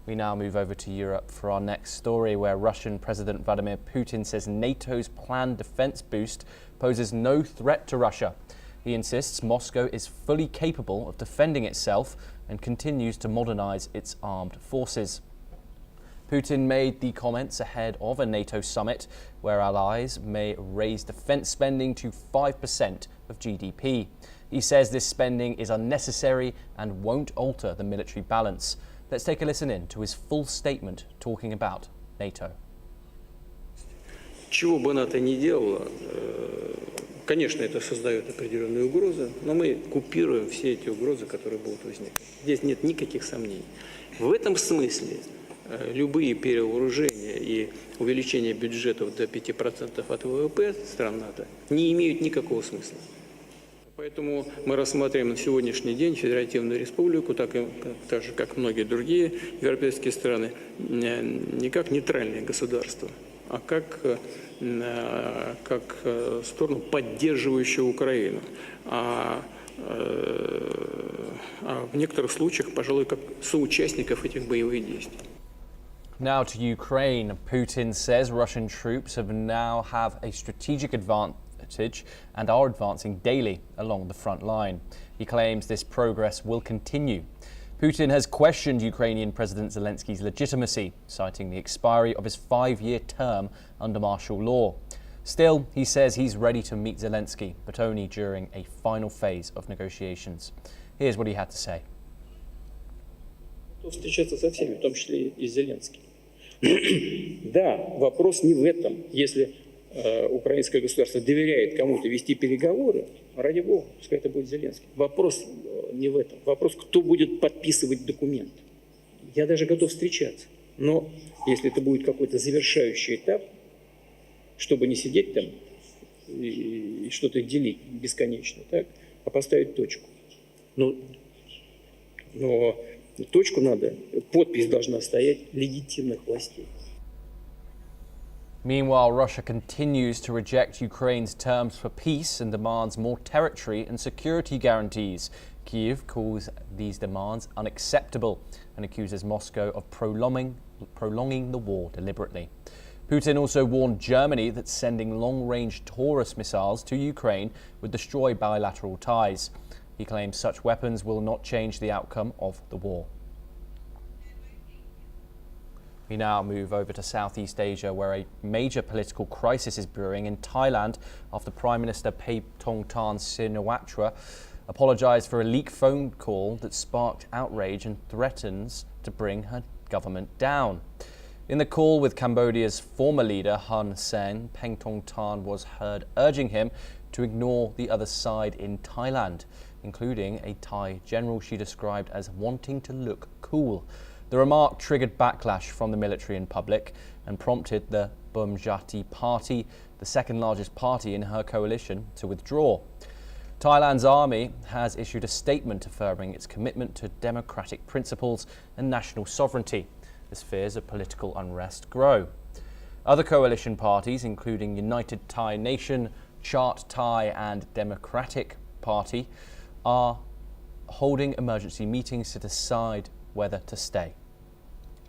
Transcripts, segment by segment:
We now move over to Europe for our next story, where Russian President Vladimir Putin says NATO's planned defense boost poses no threat to Russia. He insists Moscow is fully capable of defending itself and continues to modernize its armed forces. Putin made the comments ahead of a NATO summit where allies may raise defense spending to 5% of GDP. He says this spending is unnecessary and won't alter the military balance. Let's take a listen in to his full statement talking about NATO. Чего бы НАТО ни делало, конечно, это создает определенные угрозы, но мы купируем все эти угрозы, которые будут возникать. Здесь нет никаких сомнений. В этом смысле любые перевооружения и увеличение бюджетов до 5% от ВВП стран НАТО не имеют никакого смысла. Поэтому мы рассматриваем на сегодняшний день Федеративную Республику, так же, как многие другие европейские страны, не как нейтральные государства, а как сторону, поддерживающую Украину. А в некоторых случаях, пожалуй, как соучастников этих боевых действий. Now to Ukraine. Putin says Russian troops now have a strategic advantage and are advancing daily along the front line. He claims this progress will continue. Putin has questioned Ukrainian President Zelensky's legitimacy, citing the expiry of his 5-year term under martial law. Still, he says he's ready to meet Zelensky, but only during a final phase of negotiations. Here's what he had to say. Встречаться со всеми, в том числе и Зеленский. Да, вопрос не в этом. Если украинское государство доверяет кому-то вести переговоры, ради бога, пускай это будет Зеленский. Вопрос не в этом. Вопрос, кто будет подписывать документ. Я даже готов встречаться. Но если это будет какой-то завершающий этап, чтобы не сидеть там и что-то делить бесконечно, так, а поставить точку. Но точку надо, подпись должна стоять легитимных властей. Meanwhile, Russia continues to reject Ukraine's terms for peace and demands more territory and security guarantees. Kyiv calls these demands unacceptable and accuses Moscow of prolonging the war deliberately. Putin also warned Germany that sending long-range Taurus missiles to Ukraine would destroy bilateral ties. He claims such weapons will not change the outcome of the war. We now move over to Southeast Asia, where a major political crisis is brewing in Thailand after Prime Minister Paetongtarn Shinawatra apologised for a leaked phone call that sparked outrage and threatens to bring her government down. In the call with Cambodia's former leader Hun Sen, Paetongtarn was heard urging him to ignore the other side in Thailand, including a Thai general she described as wanting to look cool. The remark triggered backlash from the military and public and prompted the Bumjati Party, the second largest party in her coalition, to withdraw. Thailand's army has issued a statement affirming its commitment to democratic principles and national sovereignty as fears of political unrest grow. Other coalition parties, including United Thai Nation, Chart Thai and Democratic Party, are holding emergency meetings to decide whether to stay.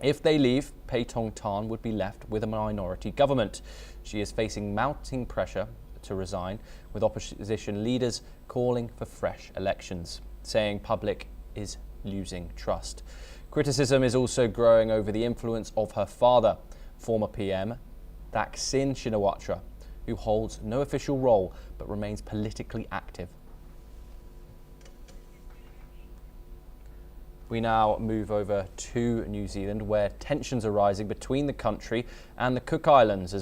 If they leave, Paetongtarn would be left with a minority government. She is facing mounting pressure to resign, with opposition leaders calling for fresh elections, saying public is losing trust. Criticism is also growing over the influence of her father, former PM Thaksin Shinawatra, who holds no official role but remains politically active. We now move over to New Zealand, where tensions are rising between the country and the Cook Islands as well.